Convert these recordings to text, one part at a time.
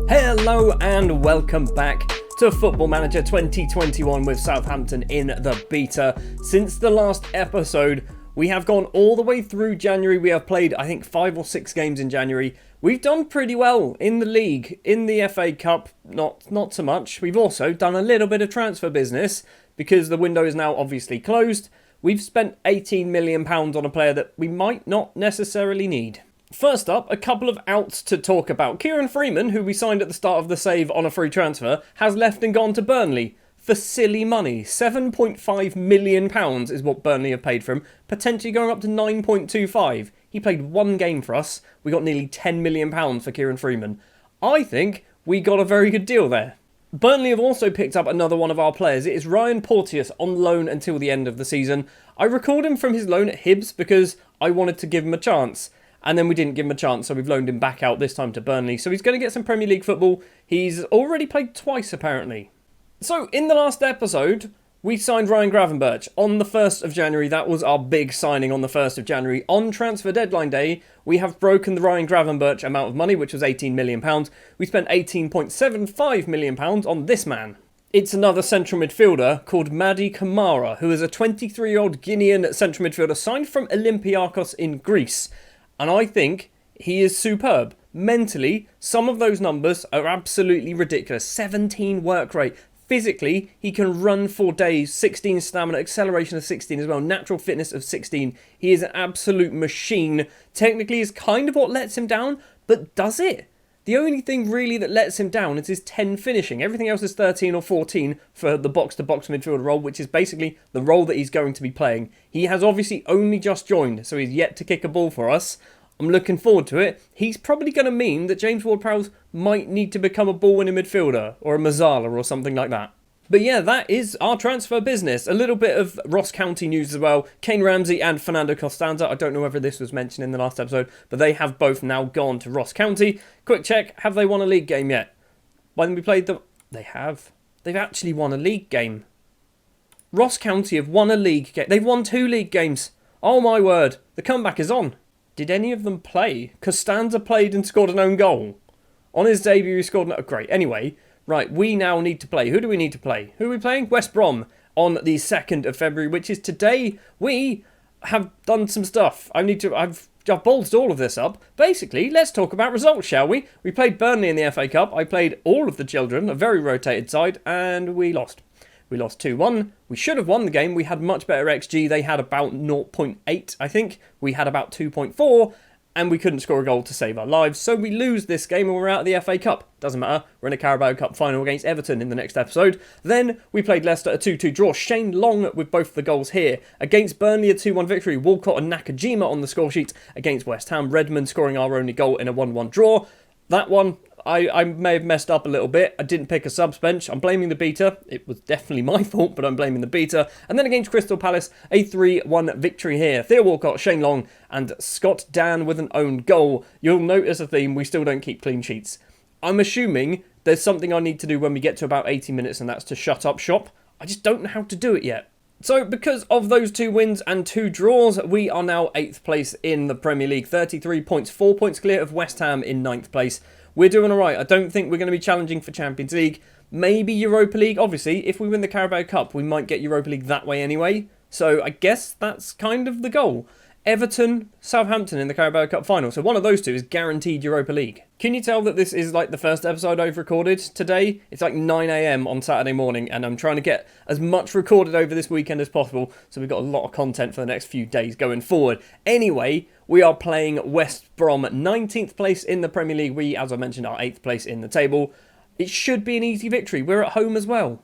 Hello and welcome back to Football Manager 2021 with Southampton in the beta. Since the last episode, we have gone all the way through January. We have played, I think, 5 or 6 games in January. We've done pretty well in the league. In the FA Cup, not so much. We've also done a little bit of transfer business because the window is now obviously closed. We've spent £18 million on a player that we might not necessarily need. First up, a couple of outs to talk about. Kieran Freeman, who we signed at the start of the save on a free transfer, has left and gone to Burnley for silly money. £7.5 million is what Burnley have paid for him, potentially going up to 9.25. He played one game for us. We got nearly £10 million for Kieran Freeman. I think we got a very good deal there. Burnley have also picked up another one of our players. It is Ryan Porteous on loan until the end of the season. I recalled him from his loan at Hibs because I wanted to give him a chance. And then we didn't give him a chance, so we've loaned him back out this time to Burnley. So he's going to get some Premier League football. He's already played twice, apparently. So, in the last episode, we signed Ryan Gravenberch on the 1st of January. That was our big signing on the 1st of January. On transfer deadline day, we have broken the Ryan Gravenberch amount of money, which was £18 million. We spent £18.75 million on this man. It's another central midfielder called Mady Kamara, who is a 23-year-old Guinean central midfielder signed from Olympiacos in Greece. And I think he is superb. Mentally, some of those numbers are absolutely ridiculous. 17 work rate. Physically, he can run for days. 16 stamina, acceleration of 16 as well. Natural fitness of 16. He is an absolute machine. Technically is kind of what lets him down, but does it? The only thing really that lets him down is his 10 finishing. Everything else is 13 or 14 for the box-to-box midfielder role, which is basically the role that he's going to be playing. He has obviously only just joined, so he's yet to kick a ball for us. I'm looking forward to it. He's probably going to mean that James Ward-Prowse might need to become a ball-winning midfielder or a Mazzala or something like that. But yeah, that is our transfer business. A little bit of Ross County news as well. Kane Ramsey and Fernando Costanza. I don't know whether this was mentioned in the last episode, but they have both now gone to Ross County. Quick check, have they won a league game yet? When we played them, they have. They've actually won a league game. Ross County have won a league game. They've won 2 league games. Oh my word, the comeback is on. Did any of them play? Costanza played and scored an own goal. On his debut, he scored an... Oh, great. Anyway, right, we now need to play. Who do we need to play? Who are we playing? West Brom on the 2nd of February, which is today. We have done some stuff. I've ballsed all of this up. Basically, let's talk about results, shall we? We played Burnley in the FA Cup. I played all of the children, a very rotated side, and we lost. We lost 2-1. We should have won the game. We had much better XG. They had about 0.8, I think. We had about 2.4, and we couldn't score a goal to save our lives. So we lose this game and we're out of the FA Cup. Doesn't matter. We're in a Carabao Cup final against Everton in the next episode. Then we played Leicester, a 2-2 draw. Shane Long with both the goals here. Against Burnley, a 2-1 victory. Walcott and Nakajima on the score sheet. Against West Ham, Redmond scoring our only goal in a 1-1 draw. That one... I may have messed up a little bit. I didn't pick a subs bench. I'm blaming the beta. It was definitely my fault, but I'm blaming the beta. And then against Crystal Palace, a 3-1 victory here. Theo Walcott, Shane Long, and Scott Dan with an own goal. You'll notice a theme. We still don't keep clean sheets. I'm assuming there's something I need to do when we get to about 80 minutes, and that's to shut up shop. I just don't know how to do it yet. So, because of those 2 wins and 2 draws, we are now 8th place in the Premier League. 33 points, 4 points clear of West Ham in 9th place. We're doing alright. I don't think we're going to be challenging for Champions League. Maybe Europa League. Obviously, if we win the Carabao Cup, we might get Europa League that way anyway. So I guess that's kind of the goal. Everton, Southampton in the Carabao Cup final. So one of those 2 is guaranteed Europa League. Can you tell that this is like the first episode I've recorded today? It's like 9 AM on Saturday morning and I'm trying to get as much recorded over this weekend as possible. So we've got a lot of content for the next few days going forward. Anyway, we are playing West Brom, 19th place in the Premier League. We, as I mentioned, are 8th place in the table. It should be an easy victory. We're at home as well.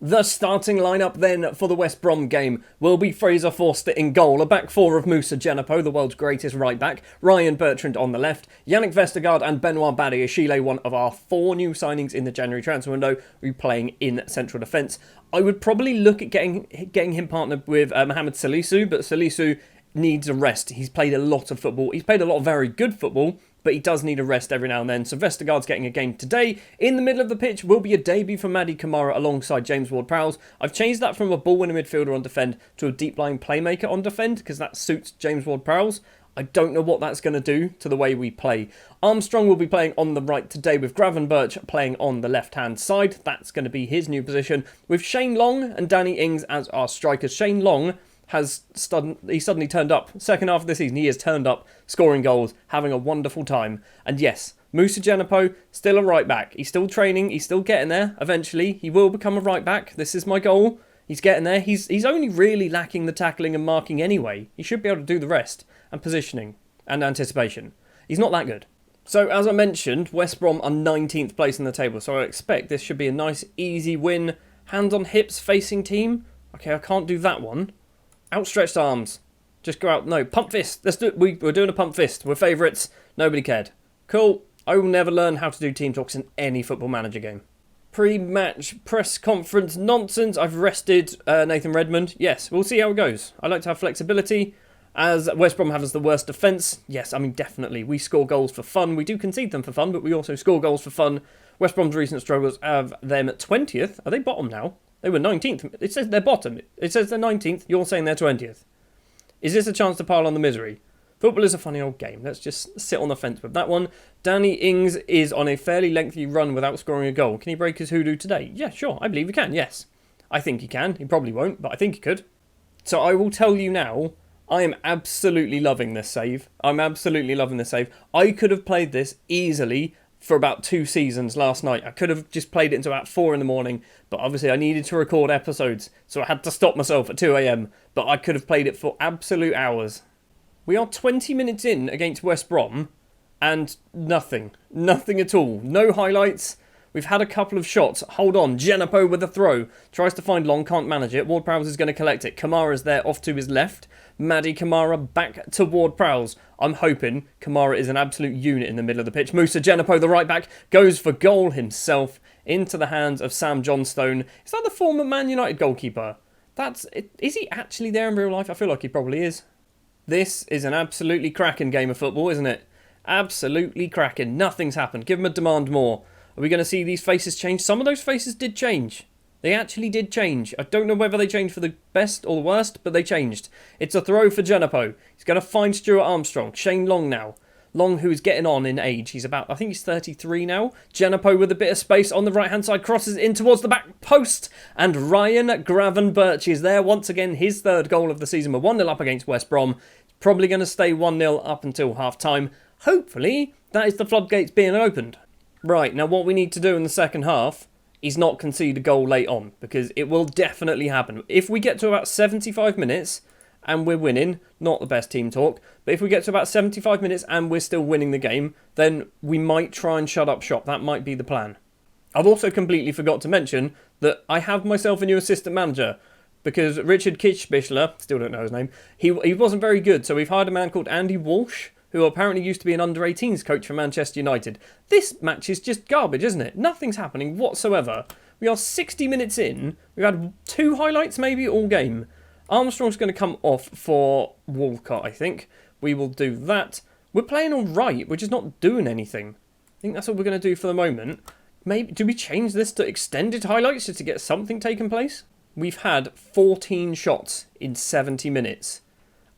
The starting lineup then for the West Brom game will be Fraser Forster in goal, a back 4 of Moussa Djenepo, the world's greatest right back, Ryan Bertrand on the left, Yannick Vestergaard and Benoit Badiashile, one of our 4 new signings in the January transfer window, will be playing in central defence. I would probably look at getting him partnered with Mohamed Salisu, but Salisu needs a rest. He's played a lot of football. He's played a lot of very good football, but he does need a rest every now and then. So Vestergaard's getting a game today. In the middle of the pitch will be a debut for Mady Kamara alongside James Ward-Prowse. I've changed that from a ball-winning midfielder on defend to a deep-lying playmaker on defend because that suits James Ward-Prowse. I don't know what that's going to do to the way we play. Armstrong will be playing on the right today with Gravenberch playing on the left-hand side. That's going to be his new position with Shane Long and Danny Ings as our strikers. Shane Long has suddenly turned up. Second half of the season, he has turned up, scoring goals, having a wonderful time. And yes, Moussa Djenepo, still a right back. He's still training, he's still getting there. Eventually, he will become a right back. This is my goal. He's getting there. He's only really lacking the tackling and marking anyway. He should be able to do the rest. And positioning and anticipation. He's not that good. So, as I mentioned, West Brom are 19th place in the table. So I expect this should be a nice, easy win. Hands on hips facing team. Okay, I can't do that one. Outstretched arms. Just go out. No, pump fist. Let's do it. We're doing a pump fist. We're favourites. Nobody cared. Cool. I will never learn how to do team talks in any Football Manager game. Pre-match press conference nonsense. I've rested Nathan Redmond. Yes, we'll see how it goes. I like to have flexibility. As West Brom has the worst defence. Yes, I mean, definitely. We score goals for fun. We do concede them for fun, but we also score goals for fun. West Brom's recent struggles have them at 20th. Are they bottom now? They were 19th. It says they're bottom. It says they're 19th. You're saying they're 20th. Is this a chance to pile on the misery? Football is a funny old game. Let's just sit on the fence with that one. Danny Ings is on a fairly lengthy run without scoring a goal. Can he break his hoodoo today? Yeah, sure. I believe he can, yes. I think he can. He probably won't, but I think he could. So I will tell you now, I am absolutely loving this save. I'm absolutely loving this save. I could have played this easily for about 2 seasons last night. I could have just played it until about 4 in the morning, but obviously I needed to record episodes, so I had to stop myself at 2 a.m, but I could have played it for absolute hours. We are 20 minutes in against West Brom, and nothing. Nothing at all. No highlights. We've had a couple of shots. Hold on. Djenepo with a throw. Tries to find Long, can't manage it. Ward-Prowse is going to collect it. Kamara's there off to his left. Maddie Kamara back to Ward-Prowse. I'm hoping Kamara is an absolute unit in the middle of the pitch. Moussa Djenepo, the right back, goes for goal himself into the hands of Sam Johnstone. Is that the former Man United goalkeeper? Is he actually there in real life? I feel like he probably is. This is an absolutely cracking game of football, isn't it? Absolutely cracking. Nothing's happened. Give him a demand more. Are we going to see these faces change? Some of those faces did change. They actually did change. I don't know whether they changed for the best or the worst, but they changed. It's a throw for Djenepo. He's going to find Stuart Armstrong. Shane Long now. Long, who is getting on in age. He's about, I think he's 33 now. Djenepo with a bit of space on the right-hand side. Crosses in towards the back post. And Ryan Gravenberch is there once again. His third goal of the season. We're 1-0 up against West Brom. Probably going to stay 1-0 up until half-time. Hopefully, that is the floodgates being opened. Right, now what we need to do in the second half is not concede a goal late on, because it will definitely happen. If we get to about 75 minutes and we're winning, not the best team talk, but if we get to about 75 minutes and we're still winning the game, then we might try and shut up shop. That might be the plan. I've also completely forgot to mention that I have myself a new assistant manager, because Richard Kitschbichler, still don't know his name, he wasn't very good, so we've hired a man called Andy Walsh, who apparently used to be an under-18s coach for Manchester United. This match is just garbage, isn't it? Nothing's happening whatsoever. We are 60 minutes in. We've had 2 highlights maybe all game. Armstrong's going to come off for Walcott, I think. We will do that. We're playing all right. We're just not doing anything. I think that's what we're going to do for the moment. Maybe do we change this to extended highlights just to get something taken place? We've had 14 shots in 70 minutes.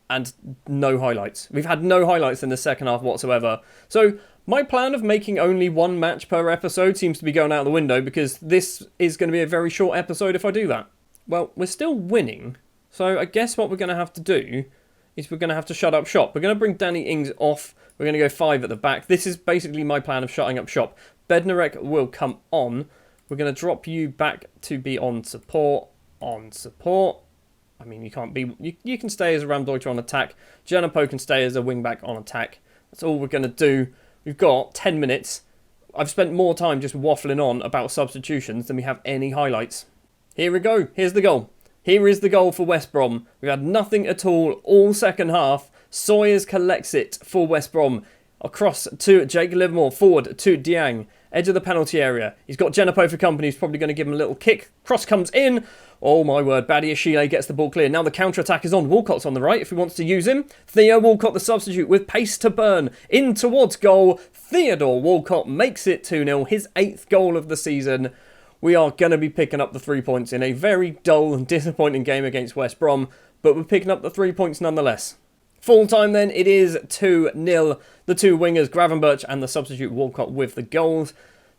And no highlights. We've had no highlights in the second half whatsoever. So my plan of making only 1 match per episode seems to be going out the window, because this is going to be a very short episode if I do that. Well, we're still winning. So I guess what we're going to have to do is we're going to have to shut up shop. We're going to bring Danny Ings off. We're going to go 5 at the back. This is basically my plan of shutting up shop. Bednarek will come on. We're going to drop you back to be on support. I mean, you can't be... You can stay as a Ramdeuter on attack. Djenepo can stay as a wing-back on attack. That's all we're going to do. We've got 10 minutes. I've spent more time just waffling on about substitutions than we have any highlights. Here we go. Here's the goal. Here is the goal for West Brom. We've had nothing at all second half. Sawyers collects it for West Brom. Across to Jake Livermore. Forward to Diang. Edge of the penalty area. He's got Djenepo for company. He's probably going to give him a little kick. Cross comes in. Oh my word, Badiashile gets the ball clear. Now the counter-attack is on. Walcott's on the right if he wants to use him. Theo Walcott, the substitute, with pace to burn. In towards goal. Theodore Walcott makes it 2-0. His 8th goal of the season. We are going to be picking up the 3 points in a very dull and disappointing game against West Brom. But we're picking up the 3 points nonetheless. Full time then, it is 2-0. The two wingers, Gravenberch and the substitute Walcott with the goals.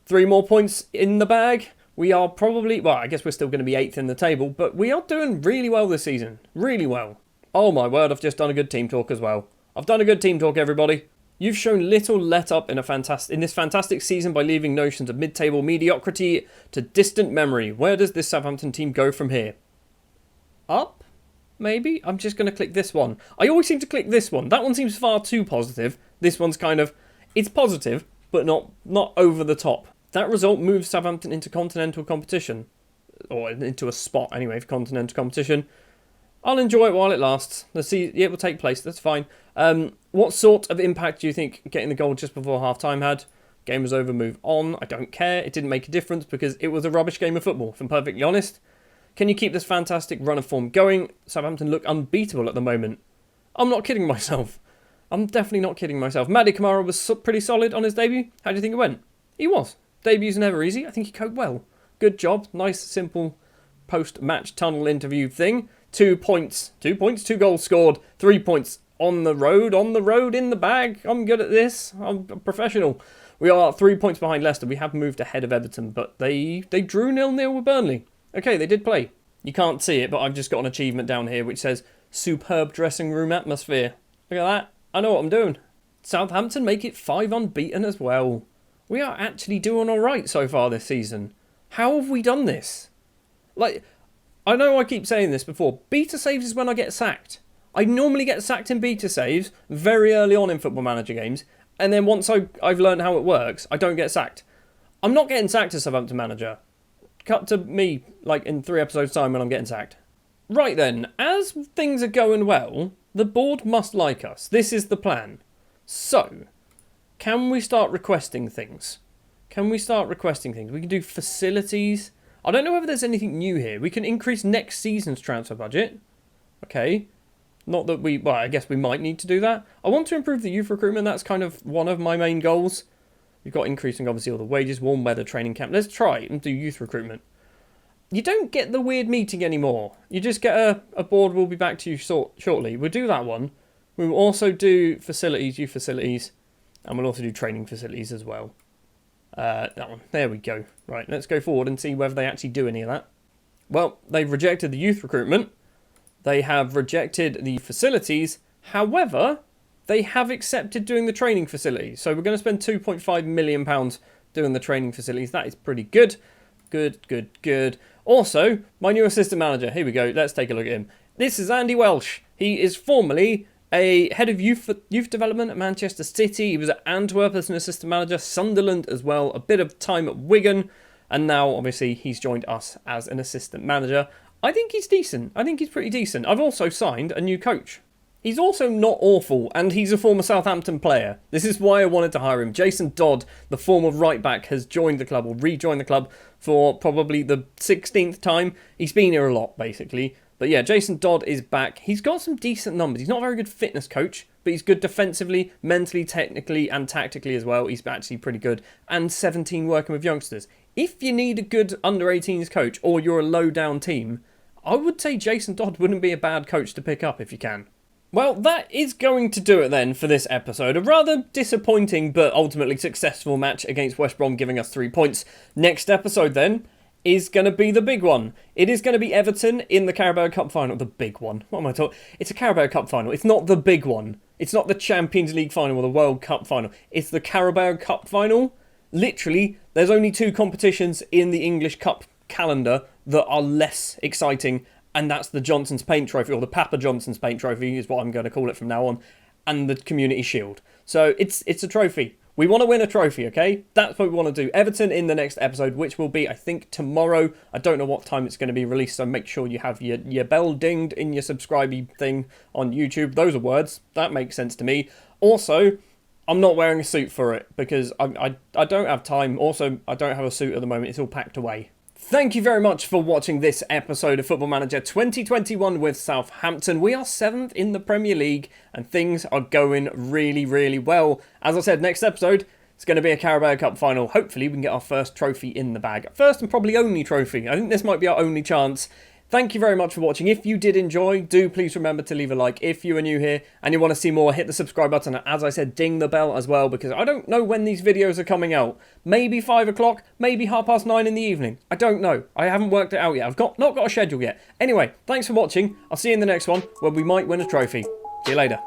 3 more points in the bag. We are probably, well, I guess we're still going to be 8th in the table, but we are doing really well this season. Really well. Oh my word, I've just done a good team talk as well. I've done a good team talk, everybody. You've shown little let up in this fantastic season by leaving notions of mid-table mediocrity to distant memory. Where does this Southampton team go from here? Up? Maybe? I'm just going to click this one. I always seem to click this one. That one seems far too positive. This one's kind of, it's positive, but not over the top. That result moves Southampton into continental competition. Or into a spot, anyway, for continental competition. I'll enjoy it while it lasts. Let's see, it will take place, that's fine. What sort of impact do you think getting the goal just before half-time had? Game was over, move on. I don't care. It didn't make a difference because it was a rubbish game of football, if I'm perfectly honest. Can you keep this fantastic run of form going? Southampton look unbeatable at the moment. I'm not kidding myself. I'm definitely not kidding myself. Mady Kamara was pretty solid on his debut. How do you think it went? He was. Debuts are never easy. I think he coped well. Good job. Nice, simple post-match tunnel interview thing. 2 points. 2 points, 2 goals scored. 3 points on the road, in the bag. I'm good at this. I'm a professional. We are 3 points behind Leicester. We have moved ahead of Everton, but they drew 0-0 with Burnley. Okay, they did play. You can't see it, but I've just got an achievement down here which says superb dressing room atmosphere. Look at that. I know what I'm doing. Southampton make it 5 unbeaten as well. We are actually doing alright so far this season. How have we done this? Like, I know I keep saying this before. Beta saves is when I get sacked. I normally get sacked in beta saves very early on in Football Manager games. And then once I've learned how it works, I don't get sacked. I'm not getting sacked as Southampton manager. Cut to me, like, in 3 episodes' time when I'm getting sacked. Right then, as things are going well, the board must like us. This is the plan. So, can we start requesting things? We can do facilities. I don't know whether there's anything new here. We can increase next season's transfer budget. Okay. Not that well, I guess we might need to do that. I want to improve the youth recruitment. That's kind of one of my main goals. We've got increasing, obviously, all the wages, warm weather training camp. Let's try and do youth recruitment. You don't get the weird meeting anymore. You just get a board. We'll be back to you shortly. We'll do that one. We will also do facilities, youth facilities, and we'll also do training facilities as well. That one. There we go. Right, let's go forward and see whether they actually do any of that. Well, they've rejected the youth recruitment. They have rejected the facilities. However, they have accepted doing the training facilities. So we're going to spend £2.5 million doing the training facilities. That is pretty good. Good. Also, my new assistant manager. Here we go. Let's take a look at him. This is Andy Welsh. He is formerly a head of youth development at Manchester City. He was at Antwerp as an assistant manager. Sunderland as well. A bit of time at Wigan. And now, obviously, he's joined us as an assistant manager. I think he's decent. I think he's pretty decent. I've also signed a new coach. He's also not awful, and he's a former Southampton player. This is why I wanted to hire him. Jason Dodd, the former right-back, has joined the club, or rejoined the club, for probably the 16th time. He's been here a lot, basically. But yeah, Jason Dodd is back. He's got some decent numbers. He's not a very good fitness coach, but he's good defensively, mentally, technically, and tactically as well. He's actually pretty good. And 17 working with youngsters. If you need a good under-18s coach, or you're a low-down team, I would say Jason Dodd wouldn't be a bad coach to pick up if you can. Well, that is going to do it then for this episode. A rather disappointing but ultimately successful match against West Brom, giving us 3 points. Next episode then is going to be the big one. It is going to be Everton in the Carabao Cup final. The big one. What am I talking? It's a Carabao Cup final. It's not the big one. It's not the Champions League final or the World Cup final. It's the Carabao Cup final. Literally, there's only 2 competitions in the English Cup calendar that are less exciting, and that's the Johnson's Paint Trophy, or the Papa Johnson's Paint Trophy is what I'm going to call it from now on, and the Community Shield. So it's a trophy. We want to win a trophy, okay? That's what we want to do. Everton in the next episode, which will be, I think, tomorrow. I don't know what time it's going to be released, so make sure you have your bell dinged in your subscribey thing on YouTube. Those are words. That makes sense to me. Also, I'm not wearing a suit for it because I don't have time. Also, I don't have a suit at the moment. It's all packed away. Thank you very much for watching this episode of Football Manager 2021 with Southampton. We are 7th in the Premier League and things are going really, really well. As I said, next episode, it's going to be a Carabao Cup final. Hopefully we can get our first trophy in the bag. First and probably only trophy. I think this might be our only chance. thank you very much for watching. If you did enjoy, do please remember to leave a like. If you are new here and you want to see more, hit the subscribe button. And as I said, ding the bell as well, because I don't know when these videos are coming out. Maybe 5 o'clock, maybe 9:30 in the evening. I don't know. I haven't worked it out yet. I've not got a schedule yet. Anyway, thanks for watching. I'll see you in the next one where we might win a trophy. See you later.